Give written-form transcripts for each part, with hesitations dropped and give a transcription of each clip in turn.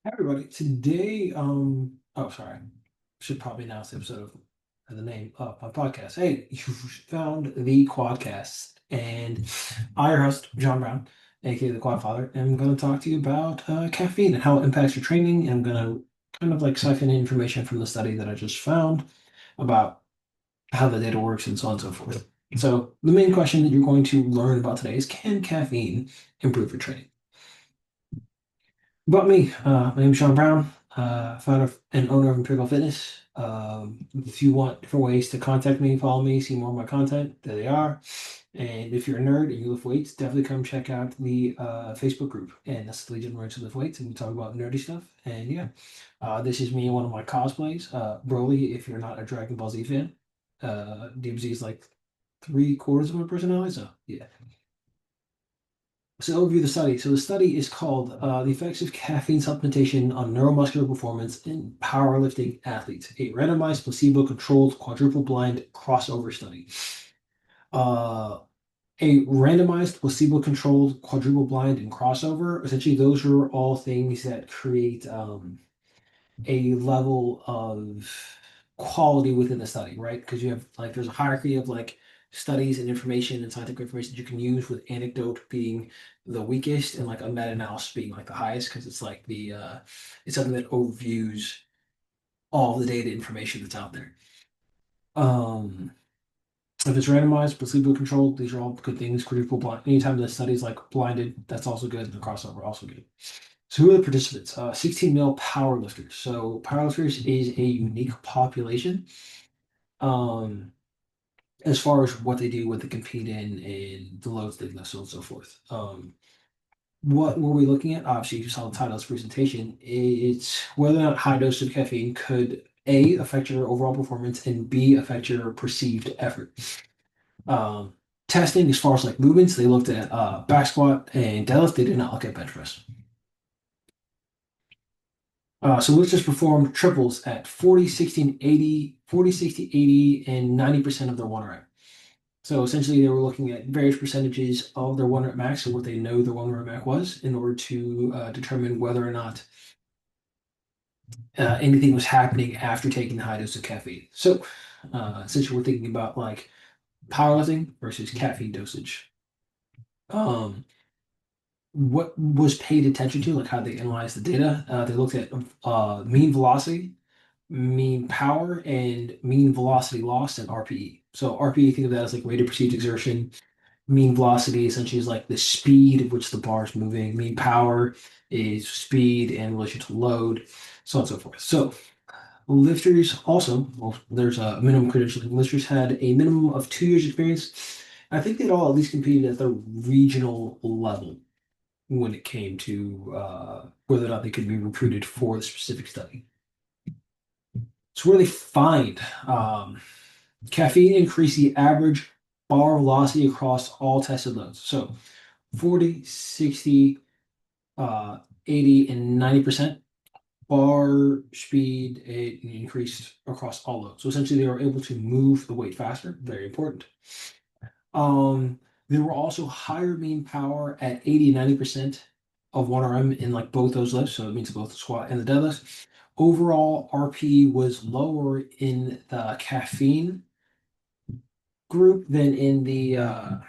Hi everybody. Today, oh sorry, should probably announce the episode of the name of my podcast. Hey, you found the Quadcast, and I, your host, John Brown, aka the Quadfather, am going to talk to you about caffeine and how it impacts your training. And I'm going to kind of like siphon in information from the study that I just found about how the data works and so on and so forth. So the main question that you're going to learn about today is, can caffeine improve your training? About me, my name is Sean Brown, founder and owner of Empirical Fitness. If you want different ways to contact me, follow me, see more of my content, there they are. And if you're a nerd and you lift weights, definitely come check out the Facebook group. And that's the Legion Nerds Who Lift Weights, and we talk about nerdy stuff. And yeah, this is me in one of my cosplays. Broly, if you're not a Dragon Ball Z fan, DBZ is like three-quarters of my personality, so yeah. So overview the study. So the study is called The Effects of Caffeine Supplementation on Neuromuscular Performance in Powerlifting Athletes, a randomized placebo-controlled quadruple-blind crossover study. Uh, a randomized placebo-controlled quadruple-blind and crossover, essentially those are all things that create a level of quality within the study, right? Because you have like there's a hierarchy of like studies and information and scientific information that you can use, with anecdote being the weakest and like a meta-analysis being like the highest, because it's like the it's something that overviews all the data information that's out there. Um, if it's randomized, placebo-controlled, these are all good things. Quadruple blind. Anytime the study's like blinded, that's also good. And the crossover also good. So who are the participants? 16 male powerlifters. So powerlifters is a unique population um, as far as what they do, what they compete in, and the loads they lift, so on and so forth. What were we looking at? Obviously, you saw the title of this presentation. It's whether or not high dose of caffeine could A, affect your overall performance, and B, affect your perceived effort. Um, Testing as far as like movements, they looked at back squat and deadlift. They did not look at bench press. So let's just perform triples at 40, 60, 80, 40, 60, 80, and 90% of their one rep. So essentially, they were looking at various percentages of their one rep max, so what they know their one rep max was, in order to determine whether or not anything was happening after taking the high dose of caffeine. So essentially, we're thinking about like powerlifting versus caffeine dosage. Um, what was paid attention to, like how they analyzed the data, they looked at mean velocity, mean power, and mean velocity loss, and RPE. So RPE, think of that as like rate of perceived exertion. Mean velocity essentially is like the speed at which the bar is moving. Mean power is speed in relation to load, so on and so forth. So lifters also, well, there's a minimum credentialing. Lifters had a minimum of 2 years experience. I think they'd all at least competed at the regional level when it came to whether or not they could be recruited for the specific study. So where they find caffeine increased the average bar velocity across all tested loads. So 40, 60, 80, and 90% bar speed, it increased across all loads. So essentially they were able to move the weight faster, very important. Um, there were also higher mean power at 80 and 90% of 1RM in like both those lifts. So it means both the squat and the deadlift. Overall, RP was lower in the caffeine group than in the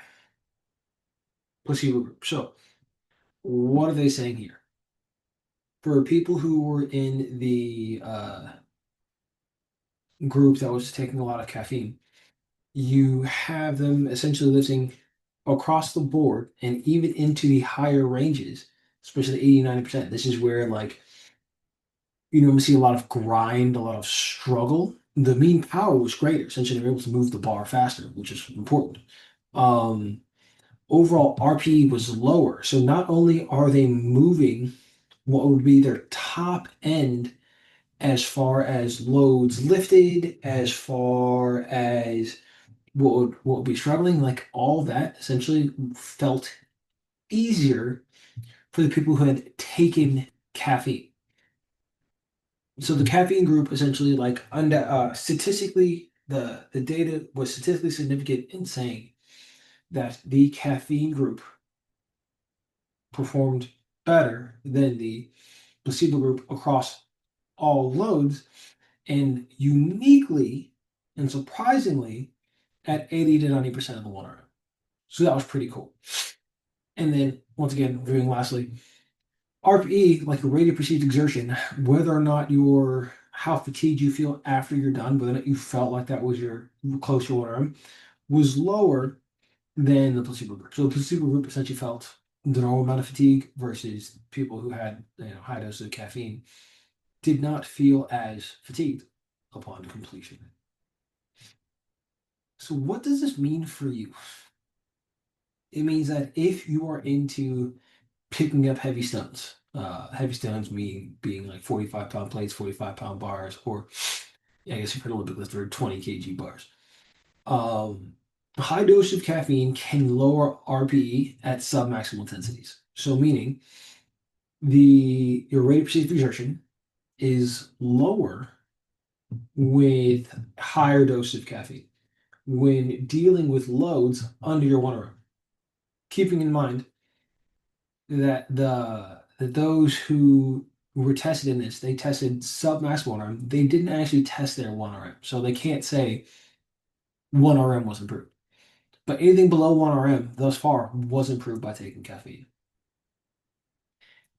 placebo group. So what are they saying here? For people who were in the group that was taking a lot of caffeine, you have them essentially lifting across the board and even into the higher ranges, especially 80, 90%. This is where like you normally see a lot of grind, a lot of struggle. The mean power was greater. Essentially, they're able to move the bar faster, which is important. Um, Overall, RPE was lower. So not only are they moving what would be their top end as far as loads lifted, as far as what would be struggling, like all that essentially felt easier for the people who had taken caffeine. So the caffeine group essentially like under statistically the data was statistically significant in saying that the caffeine group performed better than the placebo group across all loads, and uniquely and surprisingly at 80 to 90% of the 1 RM. So that was pretty cool. And then once again, reviewing lastly, RPE, like your rate of perceived exertion, whether or not you're how fatigued you feel after you're done, whether or not you felt like that was your close to 1 RM, was lower than the placebo group. So the placebo group essentially felt the normal amount of fatigue versus people who had high doses of caffeine did not feel as fatigued upon completion. So what does this mean for you? It means that if you are into picking up heavy stones being like 45-pound plates, 45-pound bars, or I guess if you're an Olympic lifter, 20 kg bars. A high dose of caffeine can lower RPE at submaximal intensities. So meaning your rate of perceived exertion is lower with higher doses of caffeine when dealing with loads under your 1 RM. Keeping in mind that those who were tested in this, they tested submaximal 1 RM. They didn't actually test their 1 RM, so they can't say 1 RM was improved. But anything below 1 RM thus far was improved by taking caffeine.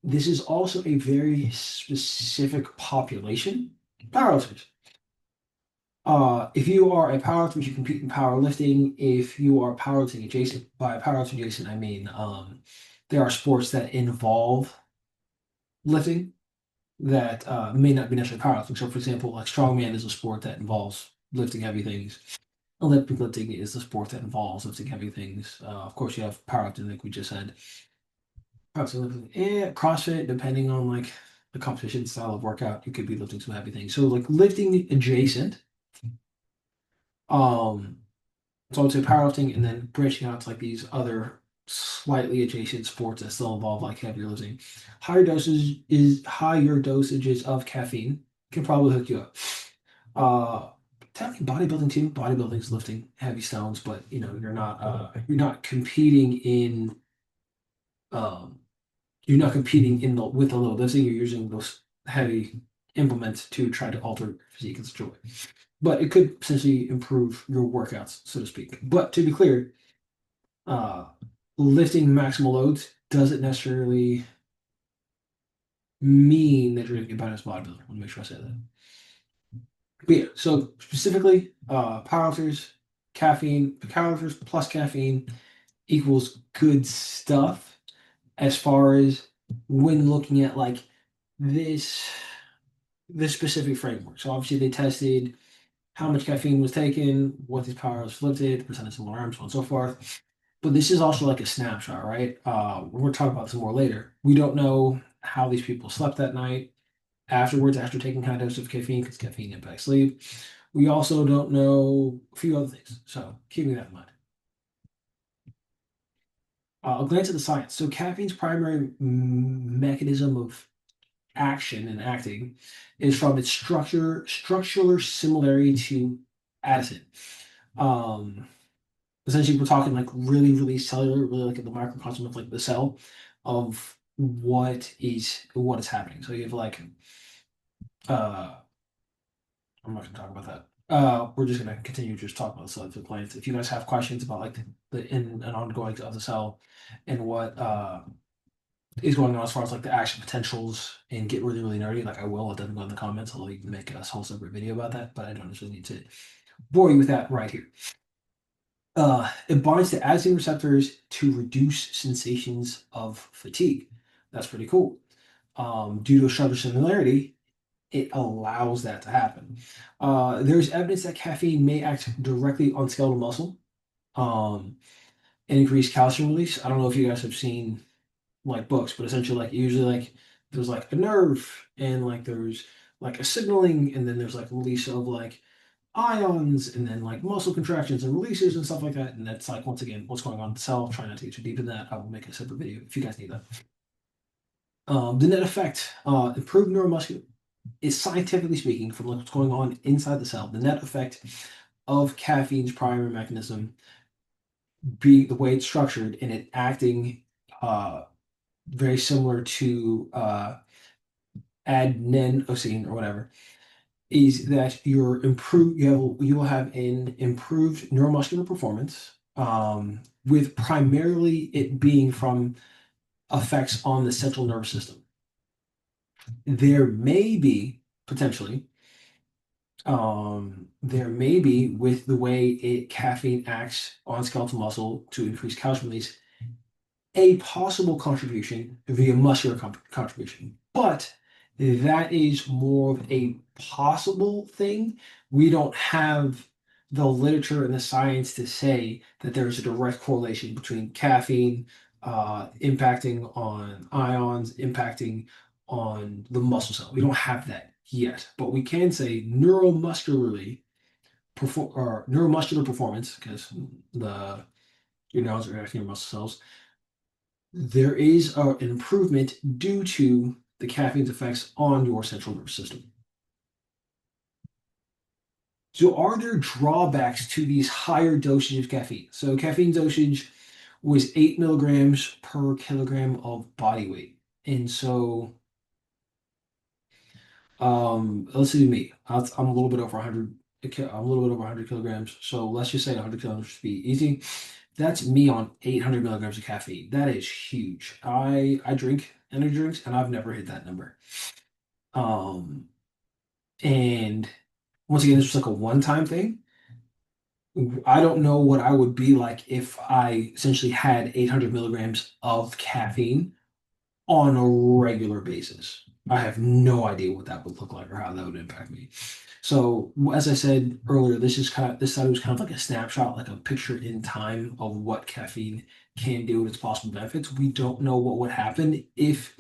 This is also a very specific population, powerlifters. If you are a powerlifter, you compete in powerlifting. If you are powerlifting adjacent, by powerlifting adjacent, I mean there are sports that involve lifting that may not be necessarily powerlifting. So, for example, like strongman is a sport that involves lifting heavy things. Olympic lifting is a sport that involves lifting heavy things. Of course, you have powerlifting, like we just said. Powerlifting and CrossFit, depending on like the competition style of workout, you could be lifting some heavy things. So, like lifting adjacent. Um, So I would say powerlifting and then branching out to like these other slightly adjacent sports that still involve like heavier lifting. Higher dosages of caffeine can probably hook you up. Uh Technically bodybuilding too. Bodybuilding is lifting heavy stones, but you're not competing in um you're not competing in the with the low lifting, you're using those heavy implements to try to alter physique and such a way. But it could potentially improve your workouts, so to speak. But to be clear, uh, lifting maximal loads doesn't necessarily mean that you're going to get better as a bodybuilder. I want to make sure I say that. But yeah, so specifically, powerlifters plus caffeine equals good stuff as far as when looking at like this this specific framework. So obviously they tested how much caffeine was taken, what these powers lifted, the percentage of alarms, so on and so forth. But this is also like a snapshot, right? We're going to talk about this more later. We don't know how these people slept that night afterwards, after taking high doses of caffeine, because caffeine impacts sleep. We also don't know a few other things. So keeping that in mind. I'll glance at the science. So caffeine's primary mechanism of action and acting is from its structural similarity to adenosine. Um, Essentially we're talking like really, really cellular, really like at the microcosm of like the cell of what is happening. So you have like uh I'm not gonna talk about that. We're just gonna continue to just talk about the cellular plants. If you guys have questions about like the in and ongoing of the cell and what is going on as far as like the action potentials and get really, really nerdy, like I'll definitely go in the comments. I'll even make a whole separate video about that, but I don't necessarily need to bore you with that right here. It binds to adenosine receptors to reduce sensations of fatigue. That's pretty cool. Due to a structural similarity, it allows that to happen. There's evidence that caffeine may act directly on skeletal muscle and increase calcium release. I don't know if you guys have seen like books, but essentially, like usually, like there's like a nerve and like there's like a signaling, and then there's like release of like ions and then like muscle contractions and releases and stuff like that. And that's like, once again, what's going on in the cell. Try not to get too deep in that. I will make a separate video if you guys need that. The net effect, improved neuromuscular, is scientifically speaking, from what's going on inside the cell, the net effect of caffeine's primary mechanism being the way it's structured and it acting very similar to adenosine or whatever, is that you will have an improved neuromuscular performance, with primarily it being from effects on the central nervous system. There may be potentially, there may be with the way caffeine acts on skeletal muscle to increase calcium release, a possible contribution via muscular contribution, but that is more of a possible thing. We don't have the literature and the science to say that there's a direct correlation between caffeine impacting on ions, impacting on the muscle cell. We don't have that yet, but we can say neuromuscular performance, because the your neurons are reacting to muscle cells, there is an improvement due to the caffeine's effects on your central nervous system. So, are there drawbacks to these higher dosages of caffeine? So, caffeine dosage was 8 milligrams per kilogram of body weight. And so, let's see me. I'm a little bit over 100. I'm a little bit over 100 kilograms. So, let's just say 100 kilograms to be easy. That's me on 800 milligrams of caffeine. That is huge. I drink energy drinks and I've never hit that number. Um, and once again, this was like a one-time thing. I don't know what I would be like if I essentially had 800 milligrams of caffeine on a regular basis. I have no idea what that would look like or how that would impact me. So, as I said earlier, this study was kind of like a snapshot, like a picture in time of what caffeine can do and its possible benefits. We don't know what would happen if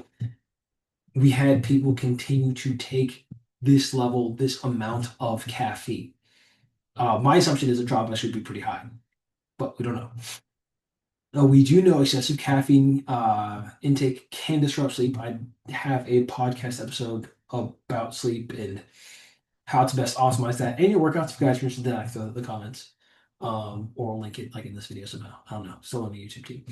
we had people continue to take this amount of caffeine. My assumption is the drawback should be pretty high, but we don't know. We do know excessive caffeine intake can disrupt sleep. I have a podcast episode about sleep and how to best optimize that and your workouts. If you guys are interested, then I throw the comments, or I'll link it like in this video somehow. I don't know. Still on the YouTube team.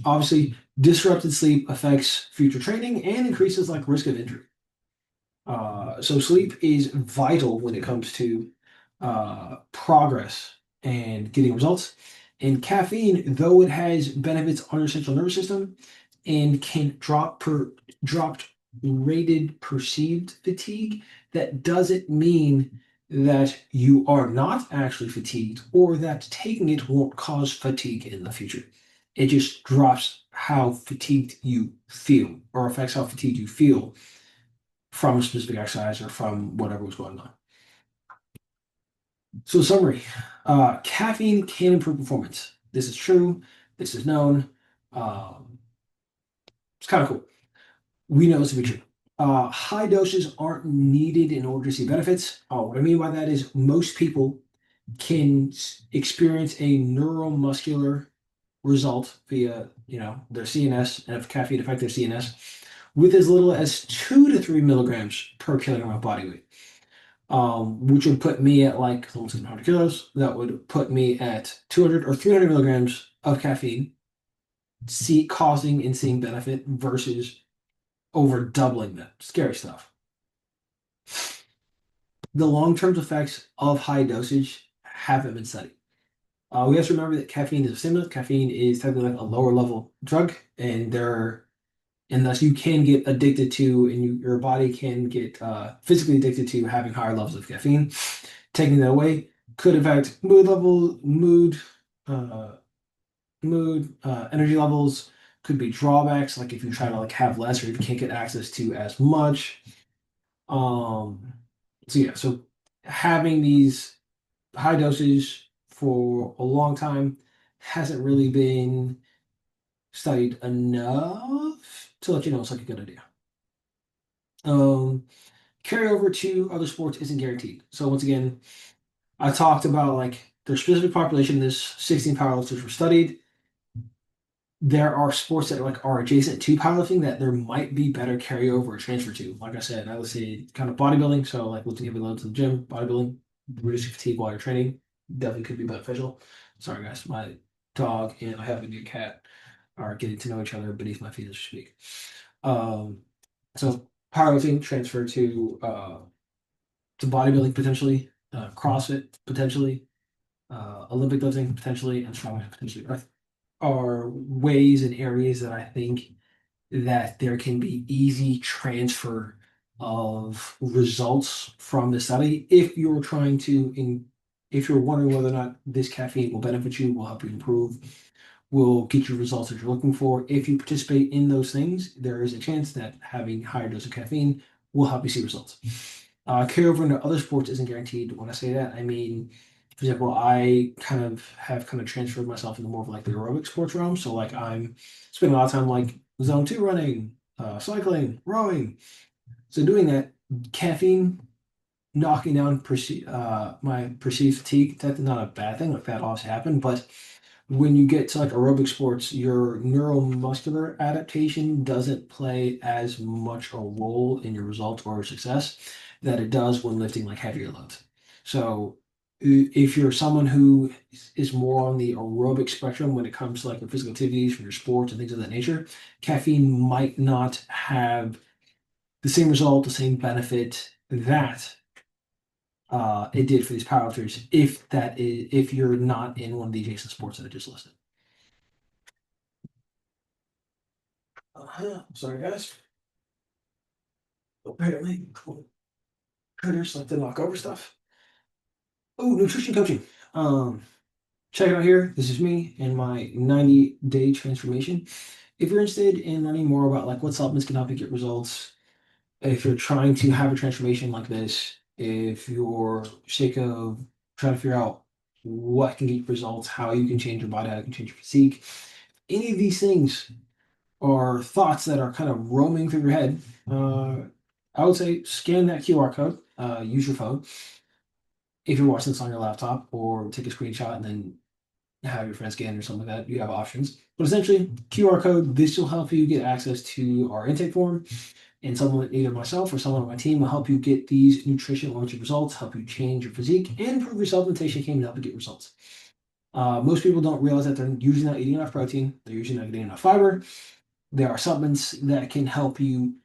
Obviously, disrupted sleep affects future training and increases like risk of injury. So sleep is vital when it comes to progress and getting results. And caffeine, though it has benefits on your central nervous system and can dropped rated perceived fatigue, that doesn't mean that you are not actually fatigued or that taking it won't cause fatigue in the future. It just drops how fatigued you feel or affects how fatigued you feel from a specific exercise or from whatever was going on. So, summary, caffeine can improve performance. This is true. This is known. It's kind of cool. We know this to be true. High doses aren't needed in order to see benefits. What I mean by that is most people can experience a neuromuscular result via, their CNS, and if caffeine affects their CNS, with as little as 2 to 3 milligrams per kilogram of body weight, which would put me at like almost 100 kilos. That would put me at 200 or 300 milligrams of caffeine, causing and seeing benefit versus over doubling that. Scary stuff. The long-term effects of high dosage haven't been studied. We have to remember that caffeine is a stimulant. Caffeine is technically like a lower level drug, and thus you can get addicted to, and your body can get physically addicted to having higher levels of caffeine. Taking that away could affect energy levels. Could be drawbacks, like if you try to like have less, or if you can't get access to as much. So having these high doses for a long time hasn't really been studied enough to let you know it's like a good idea. Carry over to other sports isn't guaranteed. So once again, I talked about like their specific population. This 16 powerlifters were studied. There are sports that are adjacent to powerlifting that there might be better carryover or transfer to. Like I said, I would say kind of bodybuilding. So like lifting heavy loads in the gym, bodybuilding, reducing fatigue while you're training definitely could be beneficial. Sorry guys, my dog and I have a new cat are getting to know each other beneath my feet as we speak. Um, so powerlifting transfer to bodybuilding potentially, CrossFit potentially, Olympic lifting potentially, and strongman potentially are ways and areas that I think that there can be easy transfer of results from the study if you're trying to if you're wondering whether or not this caffeine will benefit you, will help you improve, will get you results that you're looking for. If you participate in those things, there is a chance that having higher dose of caffeine will help you see results. Carryover into other sports isn't guaranteed. When I say that, I mean, for example, I kind of transferred myself into more of like the aerobic sports realm. So like I'm spending a lot of time like zone two running, cycling, rowing. So doing that, caffeine knocking down my perceived fatigue, that's not a bad thing. Like that always happen, but when you get to like aerobic sports, your neuromuscular adaptation doesn't play as much a role in your results or success that it does when lifting like heavier loads. So if you're someone who is more on the aerobic spectrum when it comes to like your physical activities from your sports and things of that nature, caffeine might not have the same result, the same benefit that it did for these powerlifters if you're not in one of the adjacent sports that I just listed. Sorry, guys. Apparently, critters like to knock over stuff. Oh, nutrition coaching. Um, Check it out here. This is me and my 90-day transformation. If you're interested in learning more about like what supplements can help you get results, if you're trying to have a transformation like this, if you're sick of trying to figure out what can get you results, how you can change your body, how you can change your physique, any of these things are thoughts that are kind of roaming through your head, I would say scan that QR code, use your phone. If you're watching this on your laptop, or take a screenshot and then have your friend scan or something like that, you have options. But essentially, QR code, this will help you get access to our intake form, and someone, either myself or someone on my team, will help you get these nutrition-oriented results, help you change your physique, and improve your supplementation game to help you get results. Most people don't realize that they're usually not eating enough protein, they're usually not getting enough fiber. There are supplements that can help you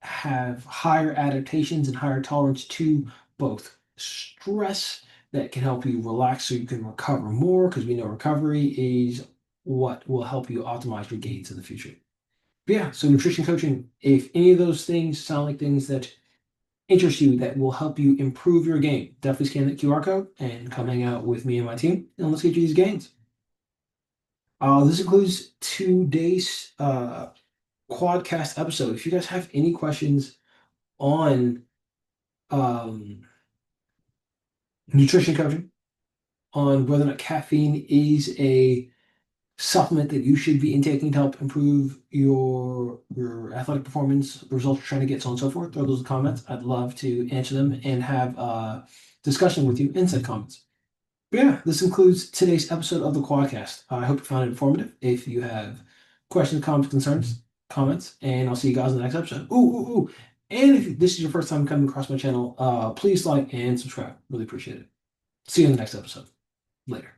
have higher adaptations and higher tolerance to both stress, that can help you relax so you can recover more, because we know recovery is what will help you optimize your gains in the future. But yeah, so nutrition coaching, if any of those things sound like things that interest you, that will help you improve your game, definitely scan that QR code and come hang out with me and my team, and let's get you these gains. This includes today's quadcast episode. If you guys have any questions on um, nutrition coaching, on whether or not caffeine is a supplement that you should be intaking to help improve your athletic performance, the results you're trying to get, so on and so forth, throw those in the comments. I'd love to answer them and have a discussion with you in said comments. But yeah, this concludes today's episode of the Quadcast. I hope you found it informative. If you have questions, comments, concerns, comments, and I'll see you guys in the next episode. Ooh. And if this is your first time coming across my channel, please like and subscribe. Really appreciate it. See you in the next episode. Later.